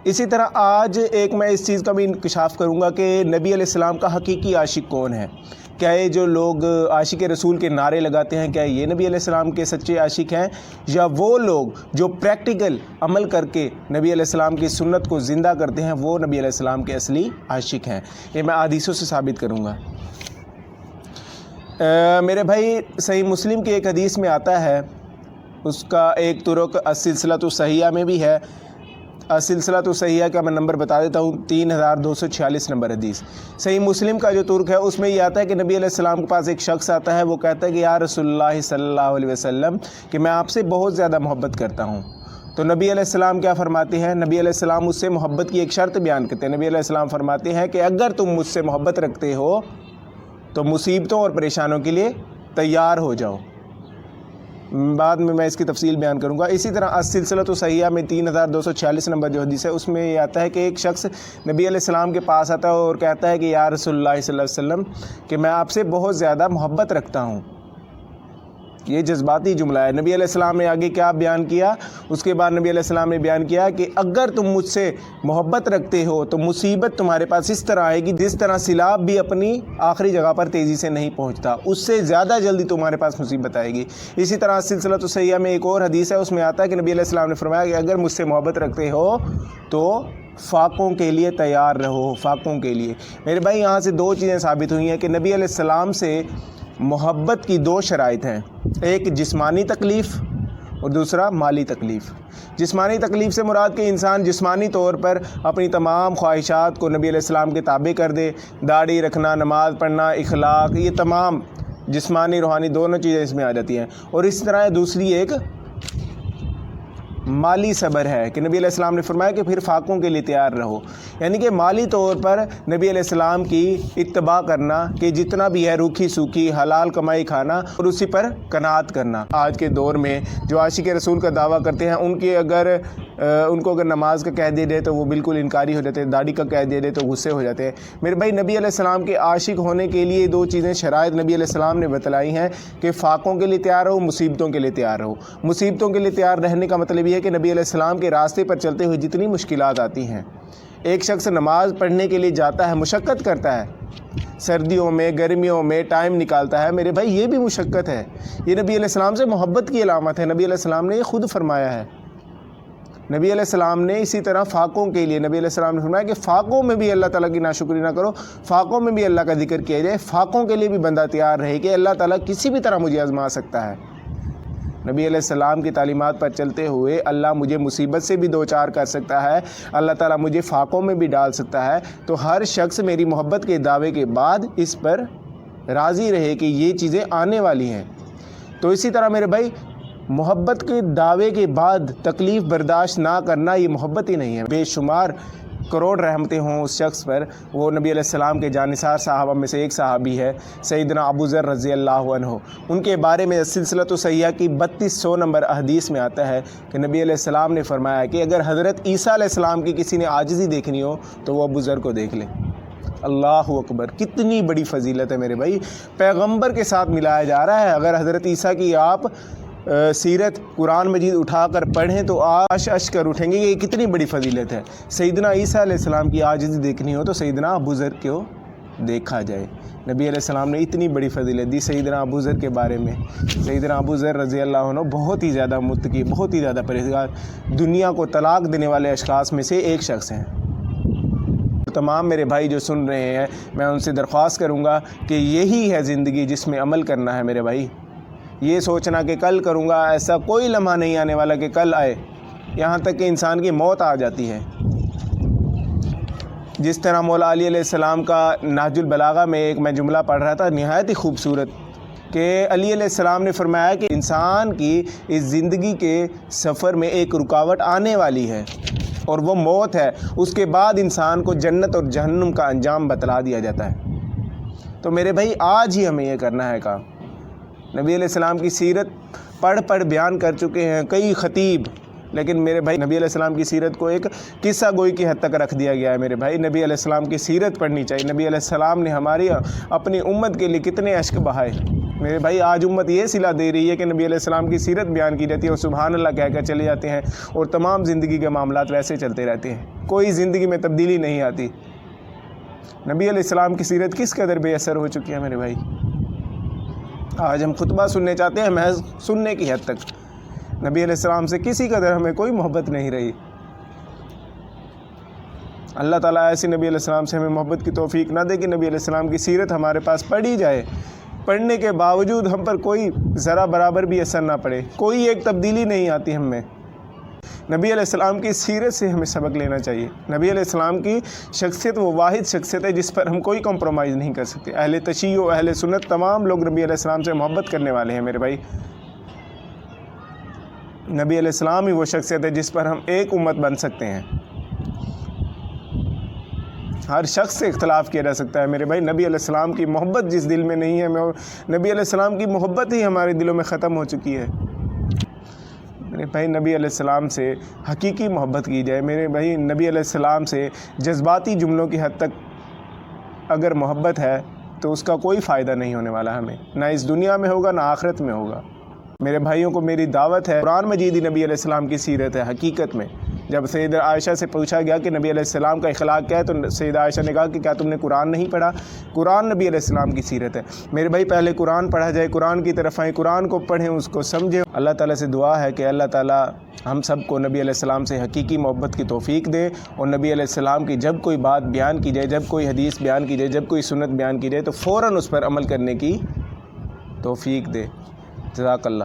اسی طرح آج ایک میں اس چیز کا بھی انکشاف کروں گا کہ نبی علیہ السلام کا حقیقی عاشق کون ہے۔ کیا یہ جو لوگ عاشق رسول کے نعرے لگاتے ہیں، کیا یہ نبی علیہ السلام کے سچے عاشق ہیں، یا وہ لوگ جو پریکٹیکل عمل کر کے نبی علیہ السلام کی سنت کو زندہ کرتے ہیں وہ نبی علیہ السلام کے اصلی عاشق ہیں؟ یہ میں احادیثوں سے ثابت کروں گا۔ میرے بھائی صحیح مسلم کی ایک حدیث میں آتا ہے، اس کا ایک طرق السلسلۃ الصحیحہ میں بھی ہے۔ السلسلۃ الصحیحہ کا میں نمبر بتا دیتا ہوں، 3246 نمبر حدیث۔ صحیح مسلم کا جو طرق ہے اس میں یہ آتا ہے کہ نبی علیہ السلام کے پاس ایک شخص آتا ہے، وہ کہتا ہے کہ یا رسول اللہ صلی اللہ علیہ وسلم کہ میں آپ سے بہت زیادہ محبت کرتا ہوں۔ تو نبی علیہ السلام کیا فرماتے ہیں؟ نبی علیہ السلام اس سے محبت کی ایک شرط بیان کرتے ہیں۔ نبی علیہ السلام فرماتے ہیں کہ اگر تم مجھ سے محبت رکھتے ہو تو مصیبتوں اور پریشانوں کے لیے تیار ہو جاؤ۔ بعد میں اس کی تفصیل بیان کروں گا۔ اسی طرح السلسلۃ الصحیحہ میں 3246 نمبر جو حدیث ہے اس میں یہ آتا ہے کہ ایک شخص نبی علیہ السلام کے پاس آتا ہے اور کہتا ہے کہ یا رسول اللہ صلی اللہ علیہ وسلم کہ میں آپ سے بہت زیادہ محبت رکھتا ہوں۔ یہ جذباتی جملہ ہے۔ نبی علیہ السلام نے آگے کیا بیان کیا؟ اس کے بعد نبی علیہ السلام نے بیان کیا کہ اگر تم مجھ سے محبت رکھتے ہو تو مصیبت تمہارے پاس اس طرح آئے گی جس طرح سیلاب بھی اپنی آخری جگہ پر تیزی سے نہیں پہنچتا، اس سے زیادہ جلدی تمہارے پاس مصیبت آئے گی۔ اسی طرح سلسلۃ الصحیحہ میں ایک اور حدیث ہے، اس میں آتا ہے کہ نبی علیہ السلام نے فرمایا کہ اگر مجھ سے محبت رکھتے ہو تو فاقوں کے لیے تیار رہو، فاقوں کے لیے۔ میرے بھائی یہاں سے دو چیزیں ثابت ہوئی ہیں کہ نبی علیہ السلام سے محبت کی دو شرائط ہیں، ایک جسمانی تکلیف اور دوسرا مالی تکلیف۔ جسمانی تکلیف سے مراد کہ انسان جسمانی طور پر اپنی تمام خواہشات کو نبی علیہ السلام کے تابع کر دے، داڑھی رکھنا، نماز پڑھنا، اخلاق، یہ تمام جسمانی روحانی دونوں چیزیں اس میں آ جاتی ہیں۔ اور اس طرح دوسری ایک مالی صبر ہے کہ نبی علیہ السلام نے فرمایا کہ پھر فاقوں کے لیے تیار رہو، یعنی کہ مالی طور پر نبی علیہ السلام کی اتباع کرنا کہ جتنا بھی ہے روکھی سوکھی حلال کمائی کھانا اور اسی پر قناعت کرنا۔ آج کے دور میں جو عاشق رسول کا دعویٰ کرتے ہیں ان کو اگر نماز کا کہہ دے دے تو وہ بالکل انکاری ہو جاتے ہیں، داڑھی کا کہہ دے دے تو غصے ہو جاتے ہیں۔ میرے بھائی نبی علیہ السلام کے عاشق ہونے کے لیے دو چیزیں شرائط نبی علیہ السلام نے بتلائی ہیں کہ فاقوں کے لیے تیار رہو، مصیبتوں کے لیے تیار رہو۔ مصیبتوں کے لیے تیار رہنے کا مطلب یہ ہے کہ نبی علیہ السلام کے راستے پر چلتے ہوئے جتنی مشکلات آتی ہیں، ایک شخص نماز پڑھنے کے لیے جاتا ہے، مشقت کرتا ہے، سردیوں میں گرمیوں میں ٹائم نکالتا ہے، میرے بھائی یہ بھی مشقت ہے، یہ نبی علیہ السلام سے محبت کی علامت ہے۔ نبی علیہ السلام نے یہ خود فرمایا ہے۔ نبی علیہ السلام نے اسی طرح فاقوں کے لیے نبی علیہ السلام نے فرمایا کہ فاقوں میں بھی اللہ تعالیٰ کی ناشکری نہ کرو، فاقوں میں بھی اللہ کا ذکر کیا جائے، فاقوں کے لیے بھی بندہ تیار رہے کہ اللہ تعالیٰ کسی بھی طرح مجھے آزما سکتا ہے۔ نبی علیہ السلام کی تعلیمات پر چلتے ہوئے اللہ مجھے مصیبت سے بھی دوچار کر سکتا ہے، اللہ تعالیٰ مجھے فاقوں میں بھی ڈال سکتا ہے، تو ہر شخص میری محبت کے دعوے کے بعد اس پر راضی رہے کہ یہ چیزیں آنے والی ہیں۔ تو اسی طرح میرے بھائی محبت کے دعوے کے بعد تکلیف برداشت نہ کرنا یہ محبت ہی نہیں ہے۔ بے شمار کروڑ رحمتیں ہوں اس شخص پر، وہ نبی علیہ السلام کے جانثار صحابہ میں سے ایک صحابی ہے سیدنا ابو ذر رضی اللہ عنہ۔ ان کے بارے میں سلسلۃ الصحیحہ کی 3200 نمبر حدیث میں آتا ہے کہ نبی علیہ السلام نے فرمایا کہ اگر حضرت عیسیٰ علیہ السلام کی کسی نے عاجزی دیکھنی ہو تو وہ ابو ذر کو دیکھ لے۔ اللہ اکبر، کتنی بڑی فضیلت ہے میرے بھائی، پیغمبر کے ساتھ ملایا جا رہا ہے۔ اگر حضرت عیسیٰ کی آپ سیرت قرآن مجید اٹھا کر پڑھیں تو عش کر اٹھیں گے، یہ کتنی بڑی فضیلت ہے۔ سیدنا عیسیٰ علیہ السلام کی عاجزی دیکھنی ہو تو سیدنا ابو ذر کو دیکھا جائے۔ نبی علیہ السلام نے اتنی بڑی فضیلت دی سیدنا ابو ذر کے بارے میں۔ سیدنا ابو ذر رضی اللہ عنہ بہت ہی زیادہ متقی، بہت ہی زیادہ پرہیزگار، دنیا کو طلاق دینے والے اشخاص میں سے ایک شخص ہیں۔ تمام میرے بھائی جو سن رہے ہیں میں ان سے درخواست کروں گا کہ یہی ہے زندگی جس میں عمل کرنا ہے میرے بھائی۔ یہ سوچنا کہ کل کروں گا، ایسا کوئی لمحہ نہیں آنے والا کہ کل آئے، یہاں تک کہ انسان کی موت آ جاتی ہے۔ جس طرح مولا علی علیہ السلام کا نہج البلاغہ میں ایک میں جملہ پڑھ رہا تھا نہایت ہی خوبصورت، کہ علی علیہ السلام نے فرمایا کہ انسان کی اس زندگی کے سفر میں ایک رکاوٹ آنے والی ہے اور وہ موت ہے، اس کے بعد انسان کو جنت اور جہنم کا انجام بتلا دیا جاتا ہے۔ تو میرے بھائی آج ہی ہمیں یہ کرنا ہے کام۔ نبی علیہ السلام کی سیرت پڑھ بیان کر چکے ہیں کئی خطیب، لیکن میرے بھائی نبی علیہ السلام کی سیرت کو ایک قصہ گوئی کی حد تک رکھ دیا گیا ہے۔ میرے بھائی نبی علیہ السلام کی سیرت پڑھنی چاہیے۔ نبی علیہ السلام نے ہماری اپنی امت کے لیے کتنے اشک بہائے، میرے بھائی آج امت یہ صلہ دے رہی ہے کہ نبی علیہ السلام کی سیرت بیان کی جاتی ہے اور سبحان اللہ کہہ کر چلے جاتے ہیں اور تمام زندگی کے معاملات ویسے چلتے رہتے ہیں، کوئی زندگی میں تبدیلی نہیں آتی۔ نبی علیہ السلام کی سیرت کس قدر بے اثر ہو چکی ہے میرے بھائی۔ آج ہم خطبہ سننے چاہتے ہیں محض سننے کی حد تک، نبی علیہ السلام سے کسی قدر ہمیں کوئی محبت نہیں رہی۔ اللہ تعالیٰ ایسے نبی علیہ السلام سے ہمیں محبت کی توفیق نہ دے کہ نبی علیہ السلام کی سیرت ہمارے پاس پڑھی جائے، پڑھنے کے باوجود ہم پر کوئی ذرا برابر بھی اثر نہ پڑے، کوئی ایک تبدیلی نہیں آتی ہم میں۔ نبی علیہ السلام کی سیرت سے ہمیں سبق لینا چاہیے۔ نبی علیہ السلام کی شخصیت وہ واحد شخصیت ہے جس پر ہم کوئی کمپرومائز نہیں کر سکتے۔ اہل تشیع و اہل سنت تمام لوگ نبی علیہ السلام سے محبت کرنے والے ہیں میرے بھائی۔ نبی علیہ السلام ہی وہ شخصیت ہے جس پر ہم ایک امت بن سکتے ہیں۔ ہر شخص سے اختلاف کیا جا سکتا ہے میرے بھائی، نبی علیہ السلام کی محبت جس دل میں نہیں ہے، نبی علیہ السلام کی محبت ہی ہمارے دلوں میں ختم ہو چکی ہے۔ میرے بھائی نبی علیہ السلام سے حقیقی محبت کی جائے میرے بھائی، نبی علیہ السلام سے جذباتی جملوں کی حد تک اگر محبت ہے تو اس کا کوئی فائدہ نہیں ہونے والا ہمیں، نہ اس دنیا میں ہوگا نہ آخرت میں ہوگا۔ میرے بھائیوں کو میری دعوت ہے، قرآن مجید ہی نبی علیہ السلام کی سیرت ہے حقیقت میں۔ جب سیدہ عائشہ سے پوچھا گیا کہ نبی علیہ السلام کا اخلاق کیا ہے تو سیدہ عائشہ نے کہا کہ کیا تم نے قرآن نہیں پڑھا؟ قرآن نبی علیہ السلام کی سیرت ہے میرے بھائی۔ پہلے قرآن پڑھا جائے، قرآن کی طرف آئیں، قرآن کو پڑھیں، اس کو سمجھیں۔ اللہ تعالیٰ سے دعا ہے کہ اللہ تعالیٰ ہم سب کو نبی علیہ السلام سے حقیقی محبت کی توفیق دے، اور نبی علیہ السلام کی جب کوئی بات بیان کی جائے، جب کوئی حدیث بیان کی جائے، جب کوئی سنت بیان کی جائے تو فوراً اس پر عمل کرنے کی توفیق دے۔ جزاک اللہ۔